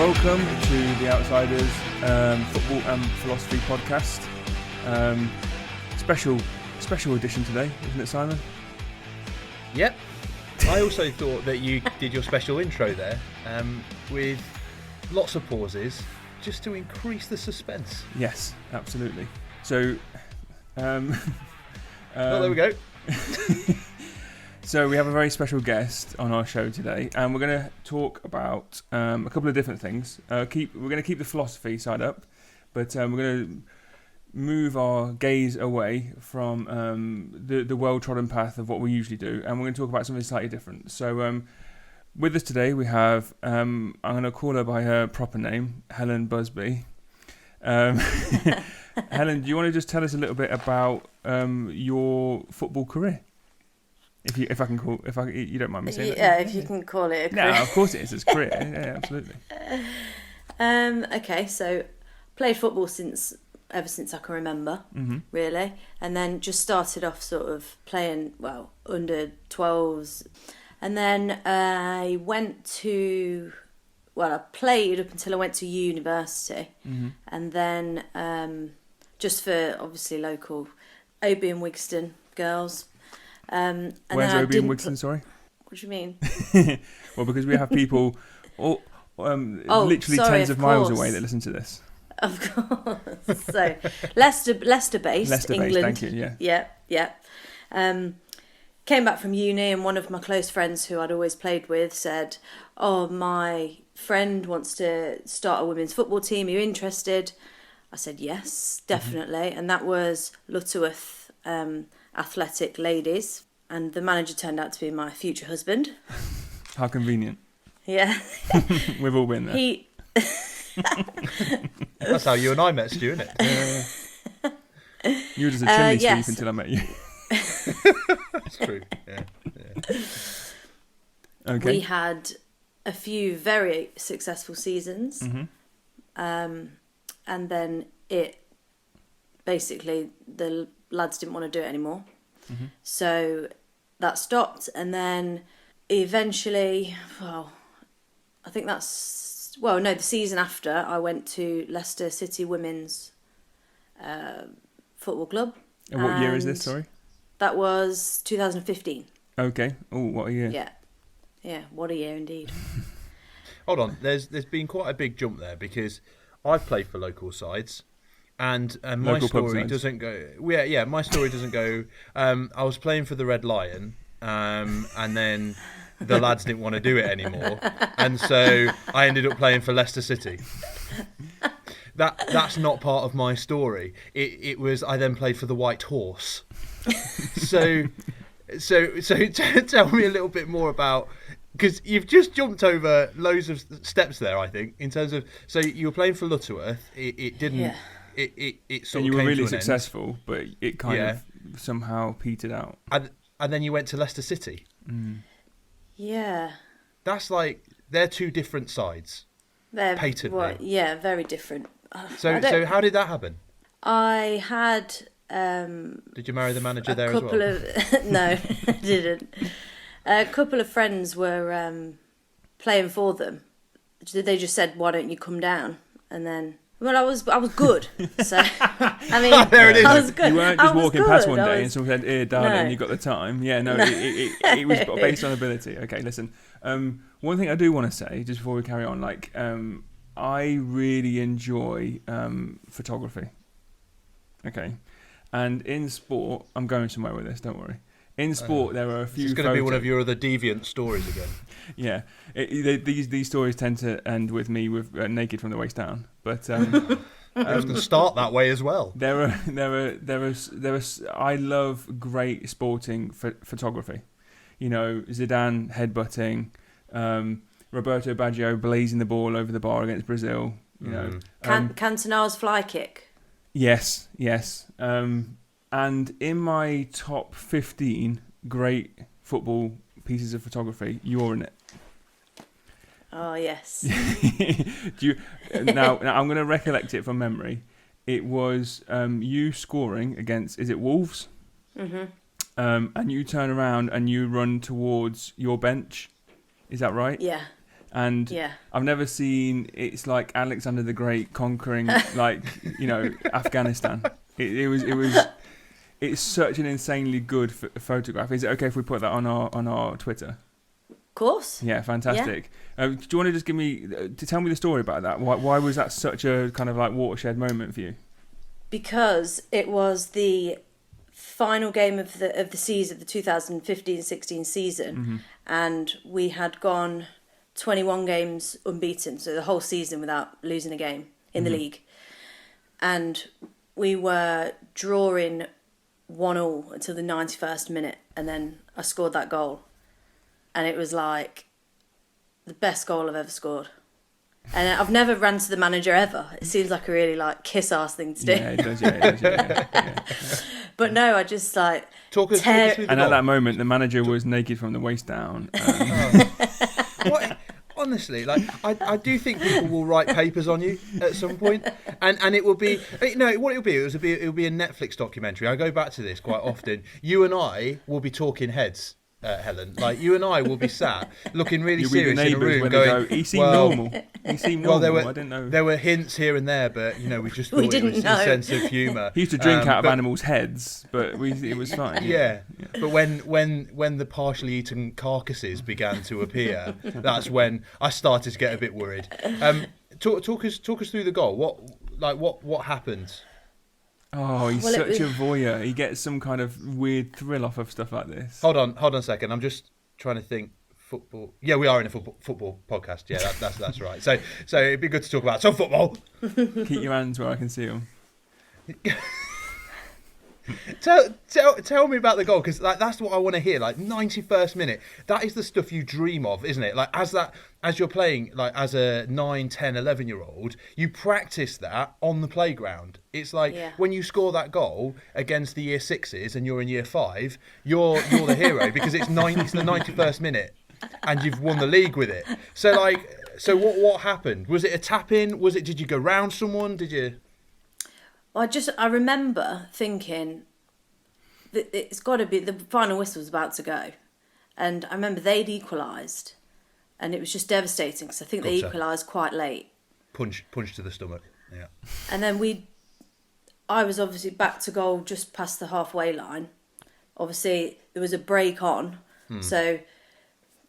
welcome to the Outsiders Football and Philosophy podcast. Special edition today, isn't it, Simon? Yep. I also thought that you did your special intro there with lots of pauses just to increase the suspense. Yes, absolutely. So, there we go. So we have a very special guest on our show today, and we're going to talk about a couple of different things. We're going to keep the philosophy side up, but we're going to move our gaze away from the well-trodden path of what we usually do, and we're going to talk about something slightly different. So with us today we have, I'm going to call her by her proper name, Helen Busby. Helen, do you want to just tell us a little bit about your football career? If you don't mind me saying that. Yeah, if you can call it a career. No, of course it is. It's a career. Yeah, absolutely. Okay, so played football ever since I can remember, really, and then just started off sort of playing under 12s, and then I played up until I went to university, and then just for obviously local Oby and Wigston girls. And where's Oby and Wigston, sorry? What do you mean? Well, because we have people literally tens of miles away that listen to this. Of course. So, Leicester-based, England. Thank you, yeah. Yeah. Came back from uni, and one of my close friends who I'd always played with said, "Oh, my friend wants to start a women's football team. Are you interested?" I said, "Yes, definitely." And that was Lutterworth Athletic Ladies, and the manager turned out to be my future husband. How convenient. Yeah. We've all been there. That's how you and I met, Stu, isn't it? You were just a chimney sweep until I met you. That's true. Yeah. Okay. We had a few very successful seasons, and then the lads didn't want to do it anymore, so that stopped. And then eventually, the season after, I went to Leicester City Women's Football Club. And what year is this, sorry? That was 2015. Okay. Oh, what a year. Yeah, what a year indeed. Hold on, there's been quite a big jump there, because I've played for local sides, and my story doesn't go. Yeah, my story doesn't go. I was playing for the Red Lion, and then the lads didn't want to do it anymore, and so I ended up playing for Leicester City. That's not part of my story. It was, I then played for the White Horse. So tell me a little bit more about, because you've just jumped over loads of steps there, I think, in terms of, so you were playing for Lutterworth. It didn't. Yeah. It sort and of you were came really to an successful, end. but it kind of somehow petered out. And then you went to Leicester City. Yeah. That's like, they're two different sides. They're patently. Yeah, very different. So how did that happen? I had. Did you marry the manager there as well? No, I didn't. A couple of friends were playing for them. They just said, "Why don't you come down?" And then, I was good. So I mean, there it is. I was good. You weren't just walking past one day and someone said, "Here, darling, you got the time." Yeah, no. It was based on ability. Okay, listen. One thing I do want to say just before we carry on, I really enjoy photography. Okay. And in sport, I'm going somewhere with this, don't worry. In sport, there are a few. It's going to be one of your other deviant stories again. Yeah, these stories tend to end with me with naked from the waist down. But I was going to start that way as well. There are. I love great sporting photography. You know, Zidane headbutting, Roberto Baggio blazing the ball over the bar against Brazil. You know, Cantona's fly kick. Yes. And in my top 15 great football pieces of photography, you're in it. Oh, yes. Now, I'm going to recollect it from memory. It was you scoring against, is it Wolves? Mm-hmm. And you turn around and you run towards your bench. Is that right? Yeah. And I've never seen it's like Alexander the Great conquering Afghanistan. It's such an insanely good photograph. Is it okay if we put that on our Twitter? Of course. Yeah, fantastic. Do you want to just tell me the story about that? Why was that such a kind of like watershed moment for you? Because it was the final game of the season, the 2015-16 season, and we had gone 21 games unbeaten, so the whole season without losing a game in the league, and we were drawing 1-1 until the 91st minute, and then I scored that goal. And it was like the best goal I've ever scored. And I've never ran to the manager ever. It seems like a really like kiss-ass thing to do. Yeah, it does, yeah. But no, I just like... Talk us through the And goal. at that moment, the manager was naked from the waist down. What? Honestly, like I do think people will write papers on you at some point, and it will be what it'll be. It'll be a Netflix documentary. I go back to this quite often. You and I will be talking heads. Helen, like you and I will be sat looking really serious in a room going, he seemed normal. He seemed normal. I didn't know. There were hints here and there, but we just thought it was a sense of humour. He used to drink out of animals' heads, but it was fine. Yeah. But when the partially eaten carcasses began to appear, that's when I started to get a bit worried. Talk us through the goal. What happened? Oh, he's such a voyeur. He gets some kind of weird thrill off of stuff like this. Hold on a second. I'm just trying to think. Football. Yeah, we are in a football podcast. Yeah, that's right. So it'd be good to talk about some football. Keep your hands where I can see them. Tell me about the goal, because that's what I want to hear. Like 91st minute, that is the stuff you dream of, isn't it? Like as you're playing, like as a 9, 10, 11-year-old, you practice that on the playground. It's like when you score that goal against the year 6s and you're in year 5, you're the hero because it's the 91st minute and you've won the league with it. So what happened? Was it a tap in? Did you go round someone? Did you? I remember thinking that it's got to be, the final whistle was about to go. And I remember they'd equalised. And it was just devastating because I think they equalised quite late. Punch to the stomach, yeah. And then I was obviously back to goal just past the halfway line. Obviously, there was a break on. So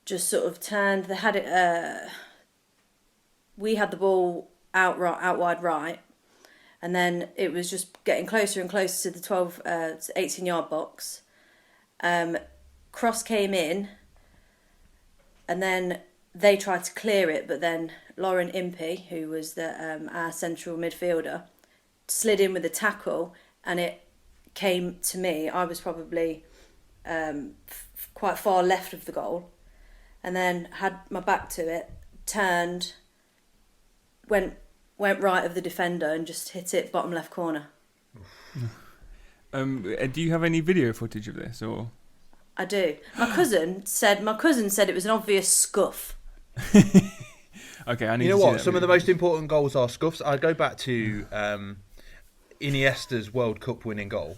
just sort of turned, they had it, we had the ball out wide right. And then it was just getting closer and closer to the 18-yard box. Cross came in, and then they tried to clear it, but then Lauren Impey, who was our central midfielder, slid in with a tackle, and it came to me. I was probably quite far left of the goal, and then had my back to it, turned, went right of the defender and just hit it bottom left corner. Do you have any video footage of this, or? I do. My cousin said it was an obvious scuff. Okay, I need. You know to see what? that Some video. of the most important goals are scuffs. I go back to Iniesta's World Cup winning goal,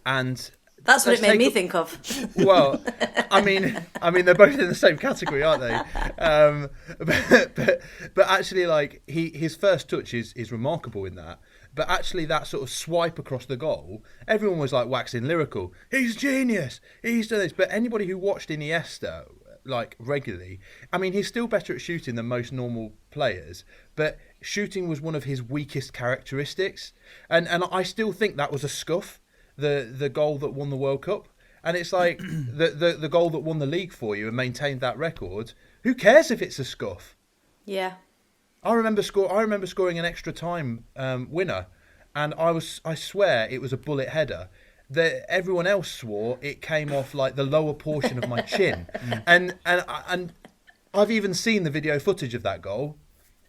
and that's what it made me think of. Well, I mean, they're both in the same category, aren't they? But actually, like his first touch is remarkable in that. But actually, that sort of swipe across the goal, everyone was like waxing lyrical. He's genius. He's done this. But anybody who watched Iniesta like regularly, I mean, he's still better at shooting than most normal players. But shooting was one of his weakest characteristics, and I still think that was a scuff. The goal that won the World Cup, and it's like the goal that won the league for you and maintained that record. Who cares if it's a scuff? Yeah. I remember scoring an extra time winner, and I swear it was a bullet header. Everyone else swore it came off like the lower portion of my chin, and I've even seen the video footage of that goal,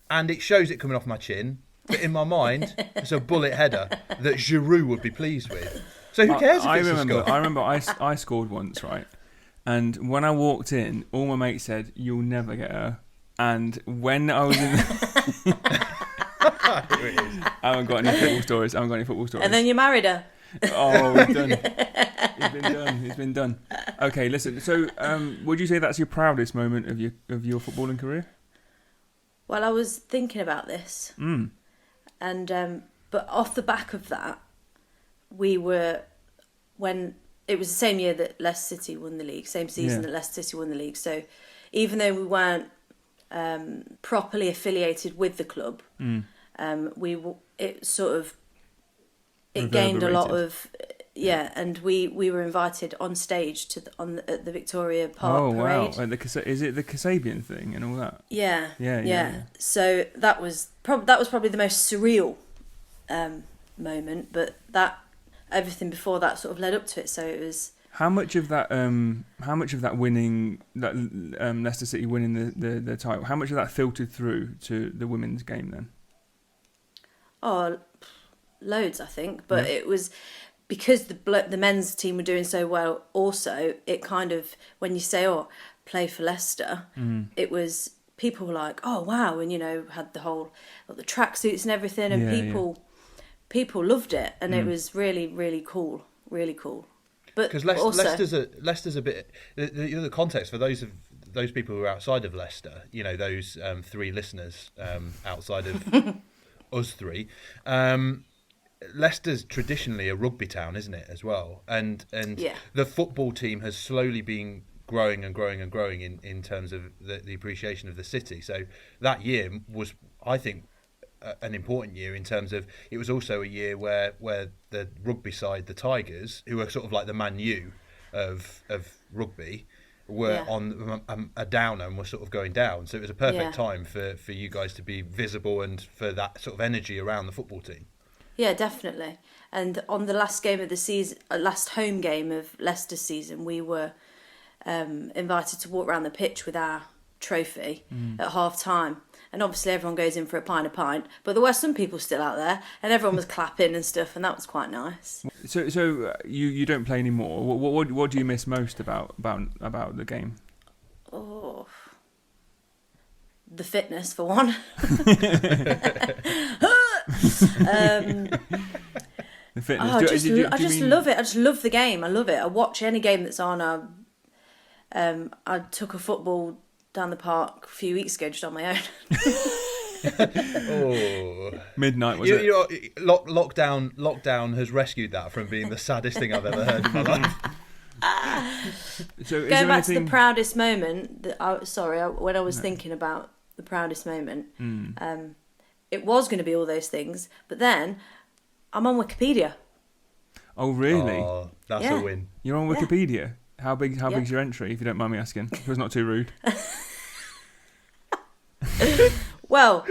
and it shows it coming off my chin. But in my mind, it's a bullet header that Giroud would be pleased with. So who cares if it's a scuff? I remember I scored once, right? And when I walked in, all my mates said, "You'll never get her." And when I was in... I haven't got any football stories. And then you married her. Oh, it's done. It's been done. Okay, listen. So, would you say that's your proudest moment of your footballing career? Well, I was thinking about this, and but off the back of that, when it was the same year that Leicester City won the league, same season that Leicester City won the league. So even though we weren't properly affiliated with the club, it gained a lot of and we were invited on stage at the Victoria Park parade. Wow! Is it the Kasabian thing and all that? Yeah. So that was probably the most surreal moment, but everything before that sort of led up to it. So it was. How much of that winning, that Leicester City winning the title, how much of that filtered through to the women's game then? Oh, loads, I think. But it was because the men's team were doing so well. Also, it kind of, when you say, "Oh, play for Leicester," it was, people were like, "Oh, wow," and had the tracksuits and everything, and people loved it, and it was really, really cool, really cool. Because Leicester's a bit the context for those people who are outside of Leicester, those 3 listeners outside of us 3. Leicester's traditionally a rugby town, isn't it, as well? And the football team has slowly been growing and growing and growing in terms of the appreciation of the city. So that year was, I think, an important year in terms of, it was also a year where the rugby side, the Tigers, who are sort of like the Man U of rugby, were on a downer and were sort of going down. So it was a perfect time for you guys to be visible and for that sort of energy around the football team. Yeah, definitely. And on the last game of the season, last home game of Leicester's season, we were invited to walk around the pitch with our trophy at half time. And obviously everyone goes in for a pint, but there were some people still out there, and everyone was clapping and stuff, and that was quite nice. So you don't play anymore. What do you miss most about the game? Oh, the fitness for one. The fitness. I just love it. I just love the game. I love it. I watch any game that's on. I took a football down the park a few weeks ago just on my own. Midnight was it? Lockdown has rescued that from being the saddest thing I've ever heard in my life. So going back to the proudest moment, when I was thinking about the proudest moment, it was going to be all those things, but then I'm on Wikipedia. Oh really? Oh, that's a win. You're on Wikipedia? How big's your entry, if you don't mind me asking? If it's not too rude. Well,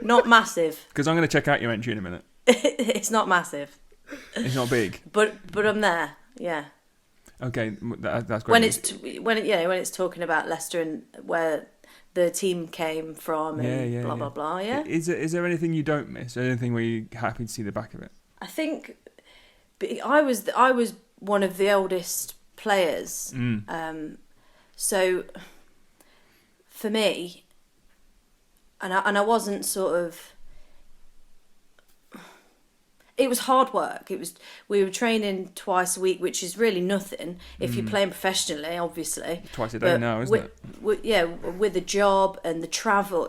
not massive. Because I'm going to check out your entry in a minute. It's not massive. It's not big. But I'm there. Yeah. Okay, that's great. When it's talking about Leicester and where the team came from and blah blah blah. Yeah. Is there anything you don't miss? Anything where you're happy to see the back of it? I think I was one of the oldest players. So for me, and I wasn't sort of. It was hard work. We were training twice a week, which is really nothing if you're playing professionally, obviously. Twice a day now, isn't it? With the job and the travel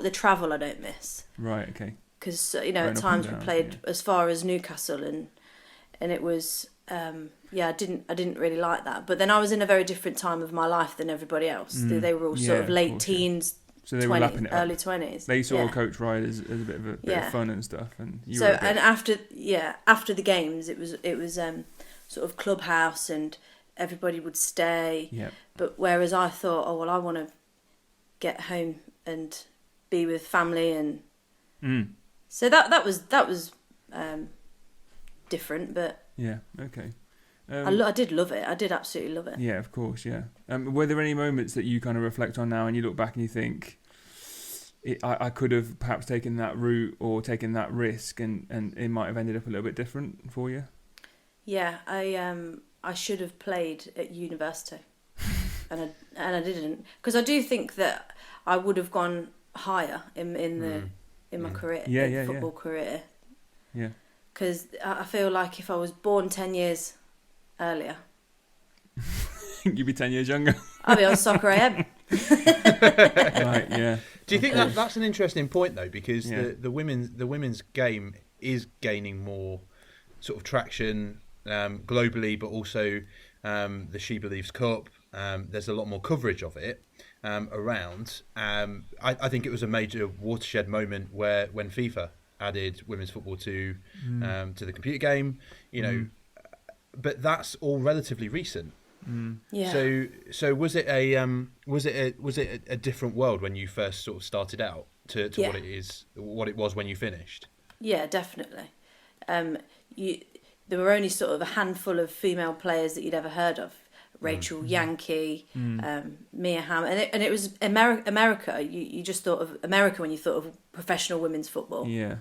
I don't miss. Right. Okay. Because at times we played as far as Newcastle and it was I didn't really like that. But then I was in a very different time of my life than everybody else. They were all sort of late teens. So they were lapping it early 20s. They saw Coach Ride as a bit of fun and stuff, and after the games, it was sort of clubhouse and everybody would stay. Yeah. But whereas I thought, oh well, I want to get home and be with family, and so that was different, but yeah, okay. I did love it. I did absolutely love it. Yeah, of course, yeah. Were there any moments that you kind of reflect on now and you look back and you think, I could have perhaps taken that route or taken that risk and it might have ended up a little bit different for you? Yeah, I should have played at university and I didn't, because I do think that I would have gone higher in my career, football career. Yeah. Because I feel like if I was born 10 years earlier, You'd be 10 years younger. I'll be on Soccer AM. Right, yeah. Do you think that's an interesting point though? Because the women's game is gaining more sort of traction globally, but also the She Believes Cup. There's a lot more coverage of it around. I think it was a major watershed moment when FIFA added women's football to the computer game. You know, but that's all relatively recent. Yeah. So was it a different world when you first sort of started out to what it was when you finished? Yeah, definitely. There were only sort of a handful of female players that you'd ever heard of. Rachel Yankee, Mia Hamm, and it was America. You just thought of America when you thought of professional women's football. Yeah.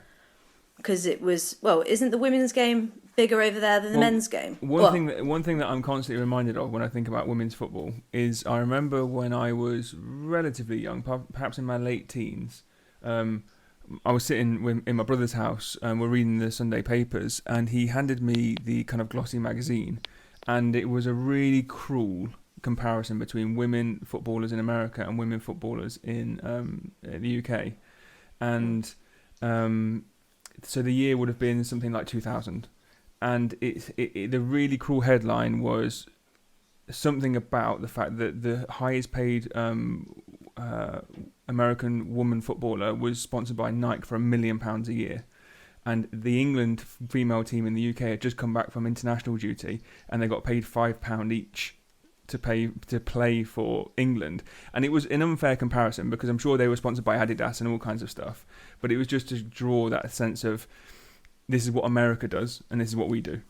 Because it was, isn't the women's game bigger over there than the men's game? One thing that I'm constantly reminded of when I think about women's football is I remember when I was relatively young, perhaps in my late teens, I was sitting in my brother's house and we're reading the Sunday papers, and he handed me the kind of glossy magazine, and it was a really cruel comparison between women footballers in America and women footballers in the UK, and so the year would have been something like 2000, and the really cruel headline was something about the fact that the highest paid American woman footballer was sponsored by Nike for £1 million a year, and the England female team in the UK had just come back from international duty and they got paid £5 each to play for England. And it was an unfair comparison because I'm sure they were sponsored by Adidas and all kinds of stuff, but it was just to draw that sense of this is what America does and this is what we do.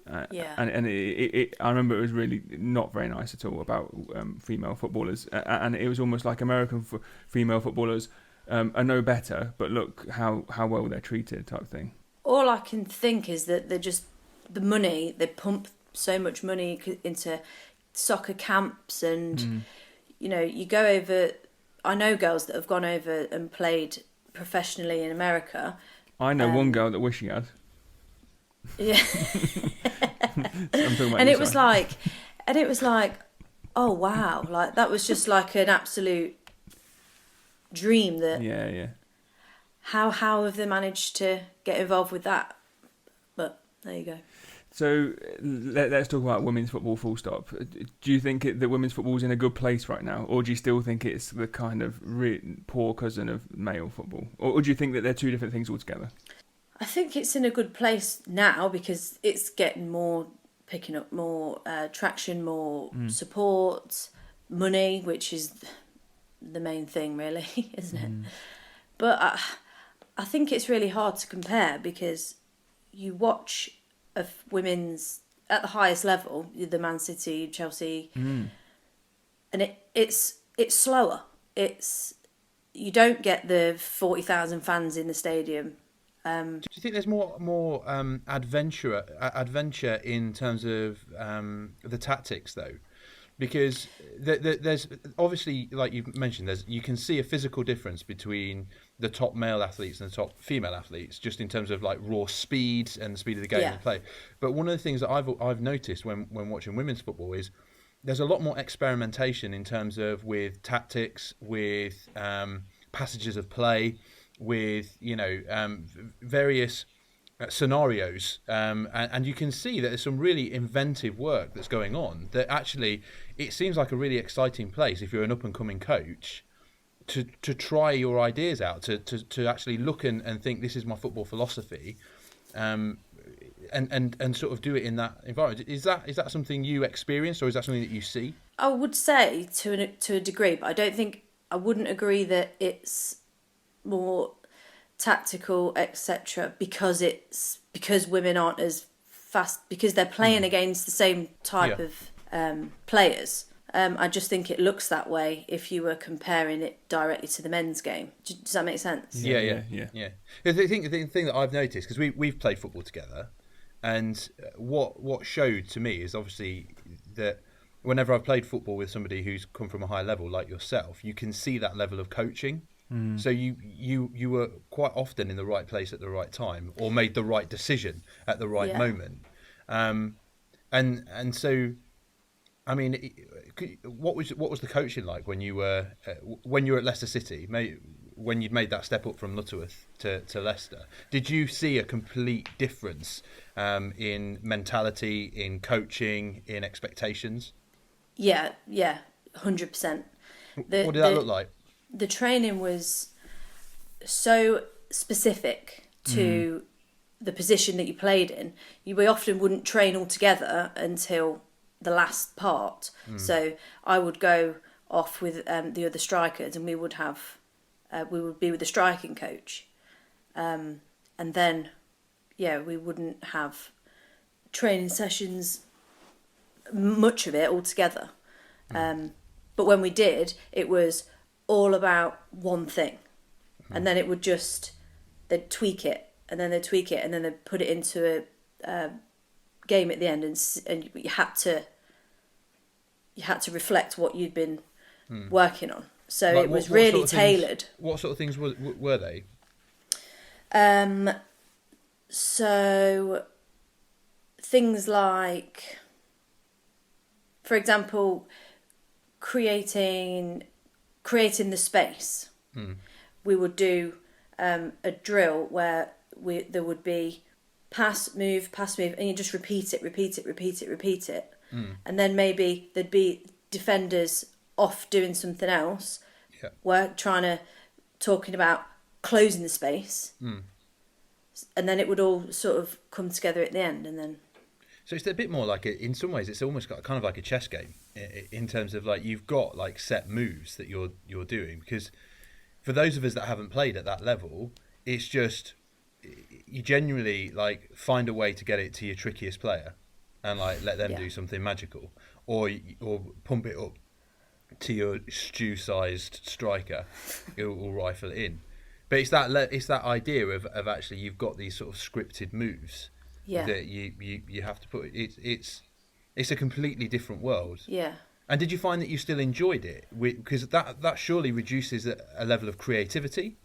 And I remember it was really not very nice at all about female footballers, and it was almost like American female footballers are no better, but look how well they're treated type thing. All I can think is that they're just the money, they pump so much money into soccer camps, and you know, you go over, I know girls that have gone over and played professionally in America. I know one girl that wish she had. Yeah. And it was like, oh wow, like that was just like an absolute dream. That yeah. How have they managed to get involved with that? But there you go. So let's talk about women's football full stop. Do you think that women's football is in a good place right now, or do you still think it's the kind of poor cousin of male football, or do you think that they're two different things altogether? I think it's in a good place now because it's picking up more traction, more support, money, which is the main thing really, isn't it? But I think it's really hard to compare because you watch of women's at the highest level, the Man City, Chelsea, and it's slower. You don't get the 40,000 fans in the stadium. Do you think there's more adventure in terms of the tactics though? Because there's obviously, like you've mentioned, you can see a physical difference between the top male athletes and the top female athletes, just in terms of like raw speed and the speed of the game and play. But one of the things that I've noticed when watching women's football is there's a lot more experimentation in terms of with tactics, with passages of play, with various scenarios, and you can see that there's some really inventive work that's going on, that actually it seems like a really exciting place if you're an up and coming coach to try your ideas out, to actually look and think this is my football philosophy, and sort of do it in that environment. Is that something you experienced, or is that something that you see? I would say to a degree, but I wouldn't agree that it's more tactical, etc., because women aren't as fast, because they're playing against the same type of players. I just think it looks that way if you were comparing it directly to the men's game. Does that make sense? Yeah. The thing that I've noticed, because we've played football together, and what showed to me is obviously that whenever I've played football with somebody who's come from a high level like yourself, you can see that level of coaching. So you were quite often in the right place at the right time, or made the right decision at the right moment, and so I mean, what was the coaching like when you were at Leicester City? When you'd made that step up from Lutterworth to Leicester, did you see a complete difference in mentality, in coaching, in expectations? Yeah, 100%. What did that look like? The training was so specific to the position that you played in. We often wouldn't train all together until the last part. So I would go off with the other strikers, and we would be with the striking coach, and then we wouldn't have training sessions, much of it all together. But when we did, it was all about one thing, and then it would they'd tweak it, and then they'd tweak it, and then they'd put it into a game at the end, and you had to reflect what you'd been working on. So it was really tailored. What sort of things were they? So things like, for example, creating the space. We would do a drill where there would be pass, move, and you just repeat it. And then maybe there'd be defenders off doing something else. We're talking about closing the space. And then it would all sort of come together at the end, and then. So it's a bit more like in some ways, it's almost got kind of like a chess game in terms of like you've got like set moves that you're doing, because for those of us that haven't played at that level, it's just you genuinely like find a way to get it to your trickiest player and like let them do something magical, or pump it up to your stew-sized striker who will rifle it in. But it's that idea of actually you've got these sort of scripted moves that you have to put. It's a completely different world. Yeah. And did you find that you still enjoyed it? Because that surely reduces a level of creativity.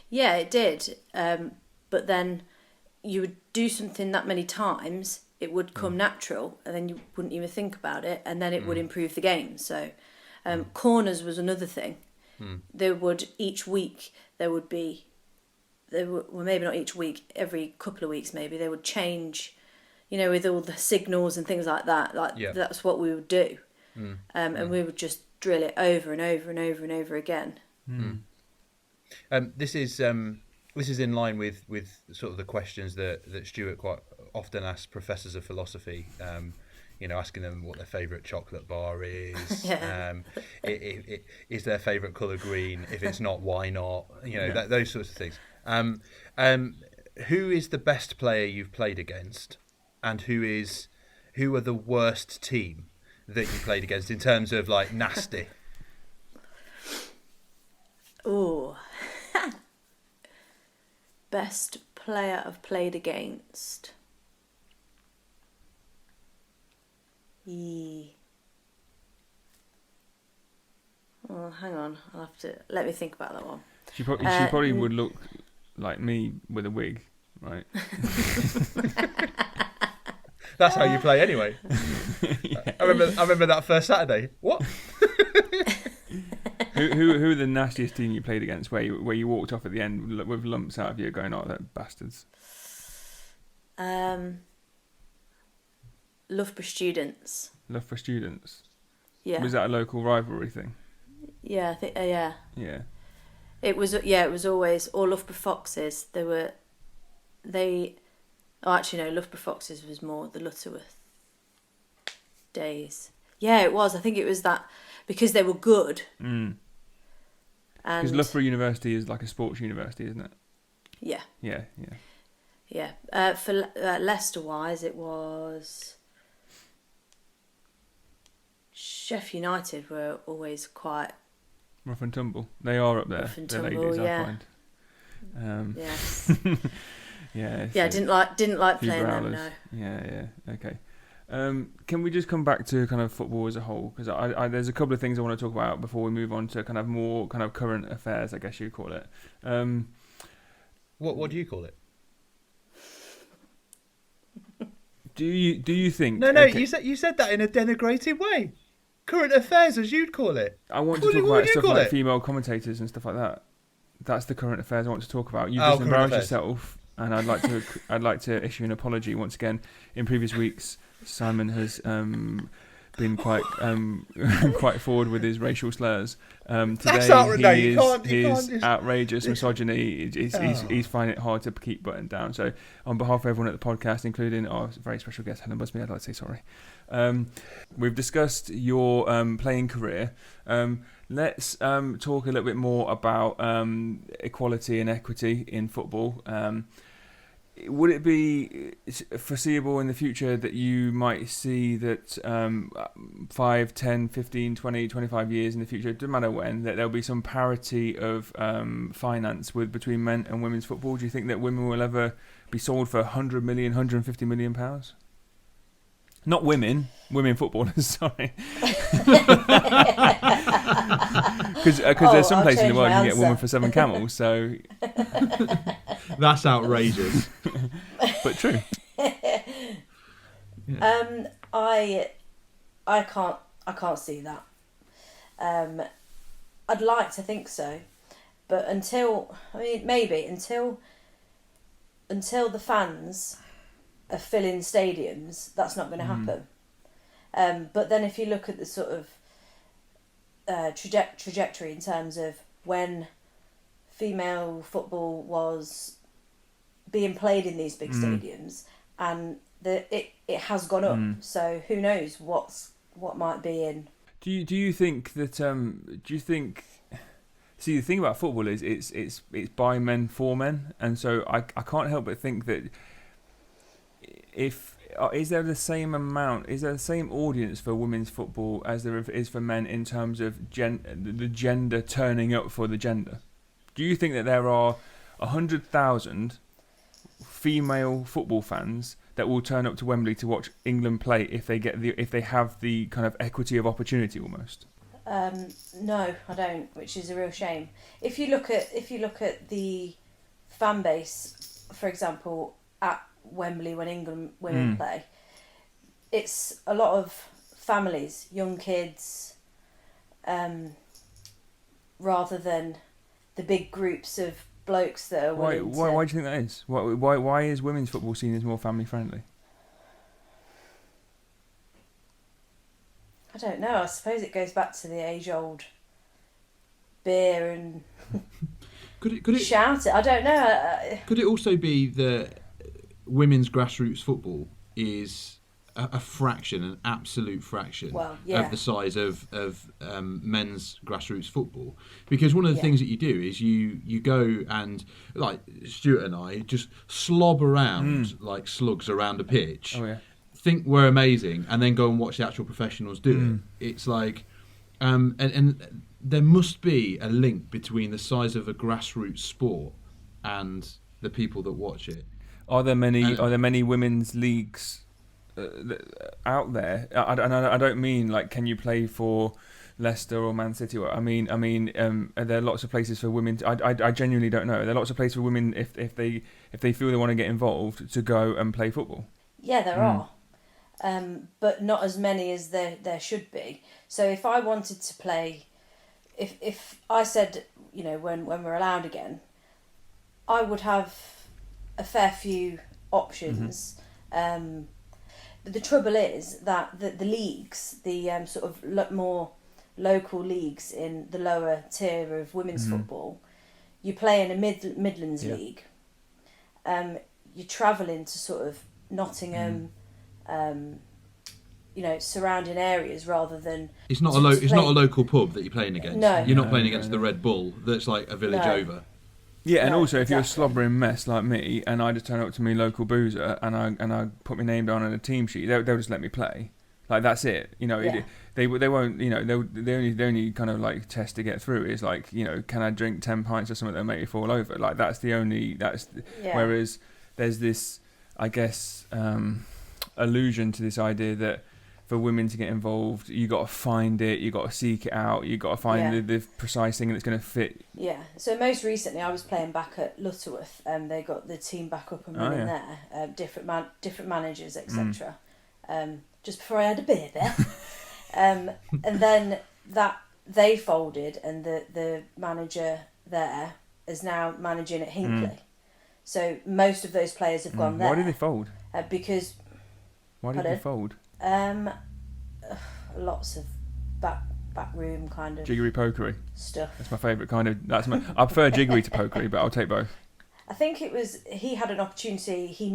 Yeah, it did. But then you would do something that many times, it would come natural, and then you wouldn't even think about it, and then it would improve the game. So corners was another thing. Each week well, maybe not each week, every couple of weeks maybe, they would change, with all the signals and things like that. That's what we would do. And we would just drill it over and over and over and over again. This is in line with sort of the questions that Stuart quite often asks professors of philosophy. Asking them what their favourite chocolate bar is. Is their favourite colour green? If it's not, why not? Those sorts of things. Who is the best player you've played against, and who are the worst team that you played against in terms of like nasty? Oh, best player I've played against. Oh, hang on. I'll have to let me think about that one. She probably would look like me with a wig, right? That's how you play anyway. I remember that first Saturday. What? Who are the nastiest team you played against where you walked off at the end with lumps out of you going, "Oh, that bastards"? Loughborough Students. Loughborough Students. Yeah. Was that a local rivalry thing? Yeah, I think. Yeah. Yeah. It was. Yeah, it was always all Loughborough Foxes. Actually, no. Loughborough Foxes was more the Lutterworth days. Yeah, it was. I think it was that because they were good. Because Loughborough University is like a sports university, isn't it? Yeah. Yeah. For Leicester-wise, it was Sheffield United were always quite rough and tumble. They are up there. Rough and the tumble, ladies, yeah. I find. Yes. Yeah. Yeah, didn't like playing them. No. Yeah. Okay. Can we just come back to kind of football as a whole? Because there's a couple of things I want to talk about before we move on to kind of more kind of current affairs, I guess you call it. What do you call it? Do you think? No. Okay. You said that in a denigrating way. Current affairs, as you'd call it. I want to talk about stuff like female commentators and stuff like that. That's the current affairs I want to talk about. You've just embarrassed yourself, and I'd like to issue an apology once again. In previous weeks, Simon has been quite forward with his racial slurs. Today, his outrageous misogyny. He's finding it hard to keep buttoned down. So, on behalf of everyone at the podcast, including our very special guest Helen Busby, I'd like to say sorry. We've discussed your playing career. Let's talk a little bit more about equality and equity in football. Would it be foreseeable in the future that you might see that 5, 10, 15, 20, 25 years in the future, it doesn't matter when, that there'll be some parity of finance between men and women's football? Do you think that women will ever be sold for 100 million, 150 million pounds? Not women footballers, sorry. Because there's some places in the world you can get a woman for 7 camels, so... That's outrageous. But true. Yeah. I can't see that. I'd like to think so, but until the fans are filling stadiums, that's not going to happen. But then if you look at the sort of trajectory in terms of when female football was being played in these big stadiums, and it has gone up. So who knows what might be in. Do you think that see, the thing about football is it's by men for men, and so I can't help but think that is there the same audience for women's football as there is for men in terms of the gender turning up for the gender? Do you think that there are 100,000 female football fans that will turn up to Wembley to watch England play if they have the kind of equity of opportunity almost? No, I don't, which is a real shame. If you look at the fan base, for example, at Wembley when England women play, it's a lot of families, young kids, rather than the big groups of blokes that are willing to... Why do you think that is? Why is women's football seen as more family friendly? I don't know. I suppose it goes back to the age-old beer and could it shout it. I don't know. Could it also be that women's grassroots football is a fraction, an absolute fraction of the size of men's grassroots football? Because one of the things that you do is you go and, like Stuart and I, just slob around like slugs around a pitch. Oh, yeah. Think we're amazing, and then go and watch the actual professionals do it. It's like, and there must be a link between the size of a grassroots sport and the people that watch it. Are there many women's leagues out there? I don't mean like, can you play for Leicester or Man City? I mean, are there lots of places for women? I genuinely don't know. Are there lots of places for women if they feel they want to get involved to go and play football? Yeah, there are. But not as many as there should be. So if I wanted to play, if I said, when we're allowed again, I would have a fair few options. But the trouble is that the leagues, the sort of more local leagues in the lower tier of women's football, you play in a Midlands league. You travel into sort of Nottingham, surrounding areas rather than... It's not a local pub that you're playing against. No. You're not playing against the Red Bull that's like a village over. Yeah, and also if you're a slobbering mess like me, and I just turn up to me local boozer, and I put my name down on a team sheet, they'll just let me play. Like, that's it. They won't. The only kind of like test to get through is like, can I drink 10 pints or something that'll make me fall over? Like, that's the only. Whereas there's this, I guess, allusion to this idea that for women to get involved, you got to find it, you got to seek it out, you got to find the precise thing that's going to fit. Yeah. So most recently, I was playing back at Lutterworth, and they got the team back up and running there. Different managers, etc. Just before I had a baby, and then that they folded, and the manager there is now managing at Hinckley. So most of those players have gone there. Why did they fold? Because. Why did they fold? Lots of backroom kind of jiggery pokery stuff. That's my favourite kind of. I prefer jiggery to pokery, but I'll take both. I think it was he had an opportunity. He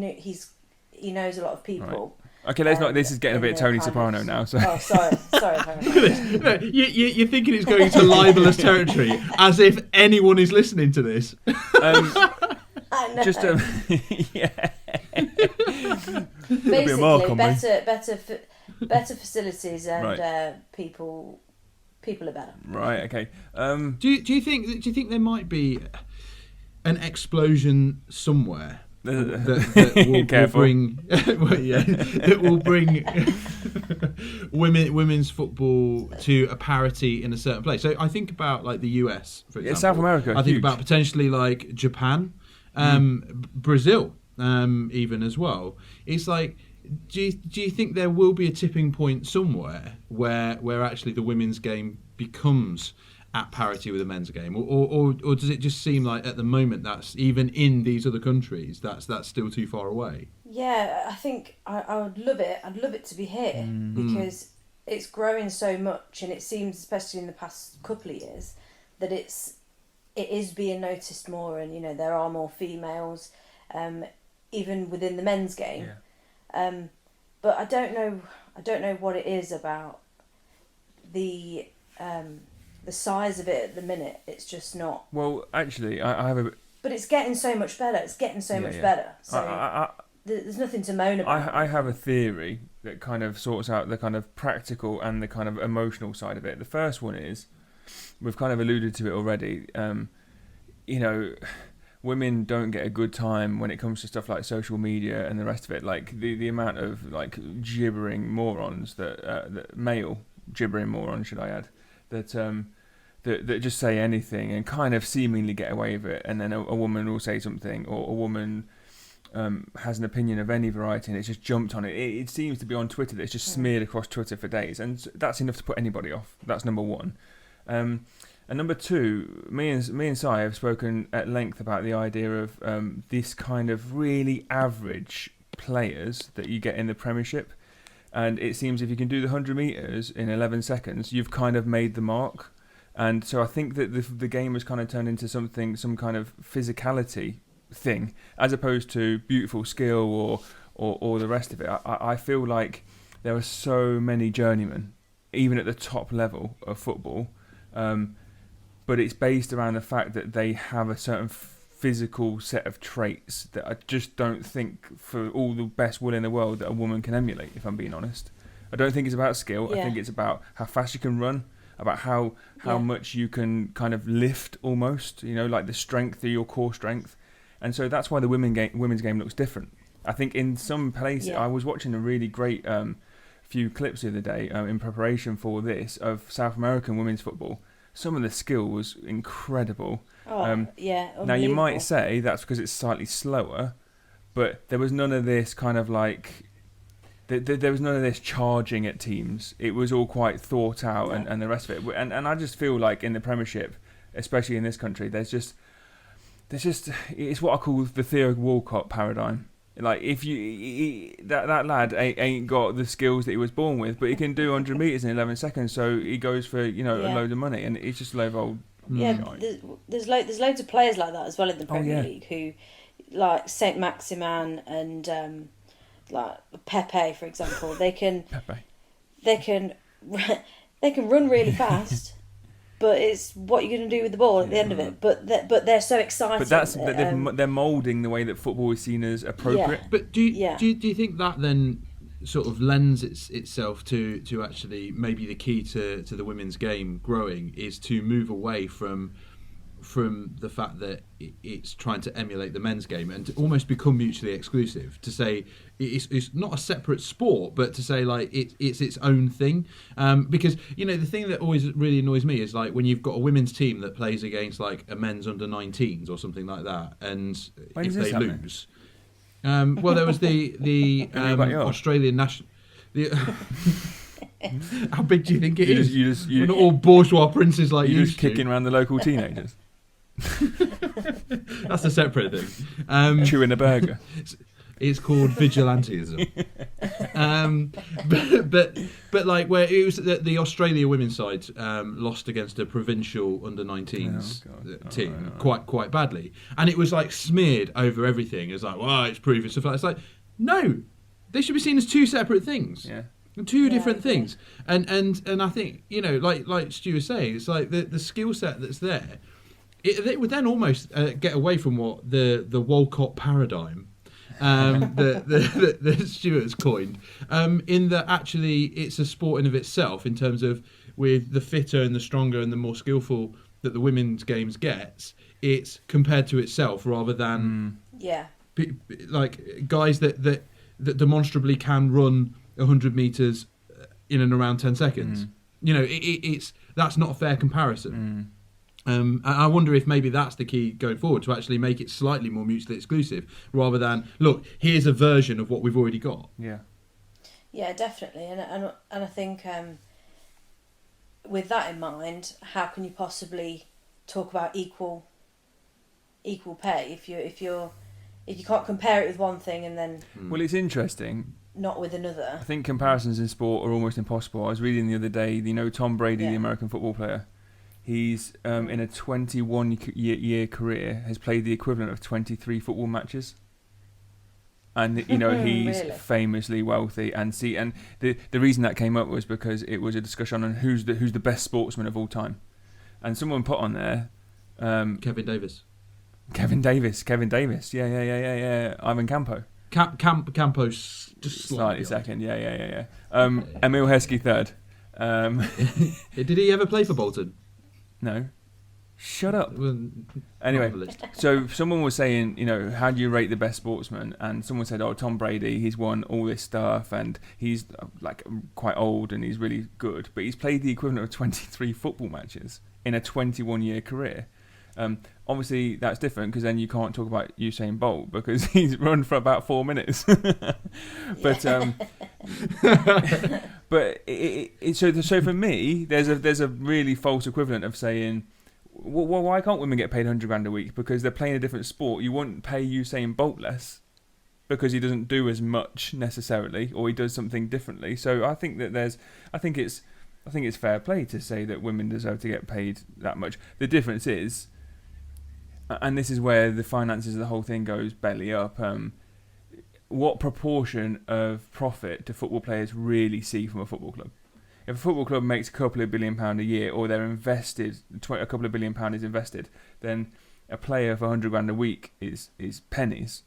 knows a lot of people. Right. Okay, let's not. This is getting a bit Tony Soprano now. So. Oh, sorry. No, you're thinking it's going to libelous territory, as if anyone is listening to this. I know. Just yeah. Basically, better facilities and people are better. Right. Okay. Do you think there might be an explosion somewhere that will bring women's football to a parity in a certain place? So I think about like the US, for example. South America. I think about potentially like Japan, Brazil, even as well. It's like. Do you think there will be a tipping point somewhere where actually the women's game becomes at parity with the men's game, or does it just seem like at the moment that's even in these other countries that's still too far away? Yeah, I think I would love it. I'd love it to be here because it's growing so much, and it seems, especially in the past couple of years, that it is being noticed more, and there are more females, even within the men's game. Yeah. But I don't know what it is about the size of it at the minute. It's just not. Well, actually, I have a. But it's getting so much better. It's getting so much better. So there's nothing to moan about. I have a theory that kind of sorts out the kind of practical and the kind of emotional side of it. The first one is, we've kind of alluded to it already. Women don't get a good time when it comes to stuff like social media and the rest of it. Like the amount of like gibbering morons that male gibbering morons, should I add, that just say anything and kind of seemingly get away with it, and then a woman will say something, or a woman has an opinion of any variety and it's just jumped on it. It seems to be on Twitter that it's just smeared across Twitter for days, and that's enough to put anybody off. That's number one. And number two, me and Si have spoken at length about the idea of this kind of really average players that you get in the Premiership. And it seems if you can do the 100 metres in 11 seconds, you've kind of made the mark. And so I think that the game has kind of turned into some kind of physicality thing, as opposed to beautiful skill or the rest of it. I feel like there are so many journeymen, even at the top level of football, but it's based around the fact that they have a certain physical set of traits that I just don't think, for all the best will in the world, that a woman can emulate, if I'm being honest. I don't think it's about skill. Yeah. I think it's about how fast you can run, about how much you can kind of lift almost, like the strength of your core strength. And so that's why the women's game looks different. I think in some places, I was watching a really great few clips the other day in preparation for this of South American women's football. Some of the skill was incredible. Now you might say that's because it's slightly slower, but there was none of this kind of like there was none of this charging at teams. It was all quite thought out and the rest of it. And I just feel like in the Premiership, especially in this country, there's just it's what I call the Theo Walcott paradigm. Like if that lad ain't got the skills that he was born with, but he can do 100 metres in 11 seconds, so he goes for a load of money, and it's just a load of old. Yeah, there's loads of players like that as well in the Premier League who, like Saint Maximin and like Pepe, for example, they can run really fast. But it's what you're going to do with the ball at the end of it. But they're so excited. But they're moulding the way that football is seen as appropriate. Yeah. But do you think that then sort of lends itself to actually maybe the key to the women's game growing is to move away from from the fact that it's trying to emulate the men's game and to almost become mutually exclusive, to say it's not a separate sport, but to say like it's its own thing. Because, you know, the thing that always really annoys me is like when you've got a women's team that plays against like a men's under-19s or something like that, and if they lose... well, there was the Australian national... How big do you think it is? We're not all bourgeois princes like you. You're just kicking around the local teenagers. That's a separate thing. Chewing a burger. It's called vigilantism. But like where it was the Australia women's side lost against a provincial under-19s team quite badly, and it was like smeared over everything as like, well, it's proven stuff like that. It's like, no, they should be seen as two separate things. Yeah. Two different things, and I think, you know, like Stu was saying, it's like the skill set that's there. It would then almost get away from what the Walcott paradigm that Stuart's coined, in that actually it's a sport in of itself, in terms of with the fitter and the stronger and the more skillful that the women's games gets, it's compared to itself rather than like guys that demonstrably can run 100 metres in and around 10 seconds. You know, it's that's not a fair comparison. And I wonder if maybe that's the key going forward, to actually make it slightly more mutually exclusive, rather than, look, here's a version of what we've already got. Yeah, definitely. And I think with that in mind, how can you possibly talk about equal pay if you can't compare it with one thing and then... Well, it's interesting. Not with another. I think comparisons in sport are almost impossible. I was reading the other day, you know, Tom Brady, the American football player. He's in a 21-year career has played the equivalent of 23 football matches, and you know he's really famously wealthy. And the reason that came up was because it was a discussion on who's the best sportsman of all time, and someone put on there Kevin Davies. Yeah. Ivan Campo. Campo's just slightly second. Yeah. Emil Heskey third. Did he ever play for Bolton? No. Shut up. Anyway, so someone was saying, you know, how do you rate the best sportsman? And someone said, oh, Tom Brady, he's won all this stuff and he's like quite old and he's really good, but he's played the equivalent of 23 football matches in a 21-year career. Obviously, that's different because then you can't talk about Usain Bolt because he's run for about 4 minutes. But so for me, there's a really false equivalent of saying, well, why can't women get paid $100,000 a week? Because they're playing a different sport. You wouldn't pay Usain Bolt less because he doesn't do as much necessarily, or he does something differently. So I think that I think it's fair play to say that women deserve to get paid that much. The difference is, and this is where the finances of the whole thing goes belly up, what proportion of profit do football players really see from a football club? If a football club makes a couple of £1 billion a year, or they're invested, a couple of £1 billion is invested, then a player for $100,000 a week is pennies.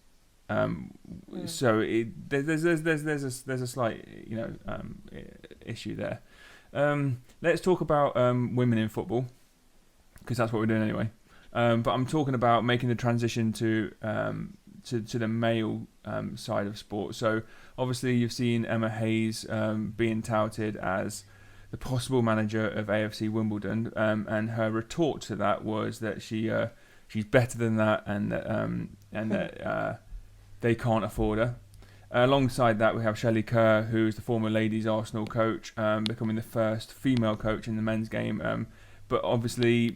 So there's a slight issue there. Let's talk about women in football, because that's what we're doing anyway. But I'm talking about making the transition to the male side of sport. So obviously you've seen Emma Hayes being touted as the possible manager of AFC Wimbledon, and her retort to that was that she's better than that, and that they can't afford her. Alongside that, we have Shelley Kerr, who's the former ladies Arsenal coach, becoming the first female coach in the men's game. But obviously,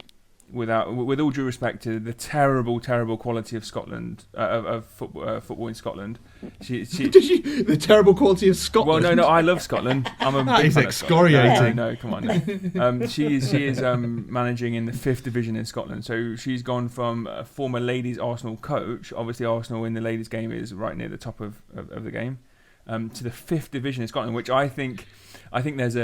with all due respect to the terrible quality of Scotland, of football in Scotland, the terrible quality of Scotland. Well, no, I love Scotland. I'm a big fan of excoriating. No, come on. No. She is managing in the 5th division in Scotland. So she's gone from a former ladies Arsenal coach. Obviously, Arsenal in the ladies game is right near the top of the game, to the 5th division in Scotland, which I think there's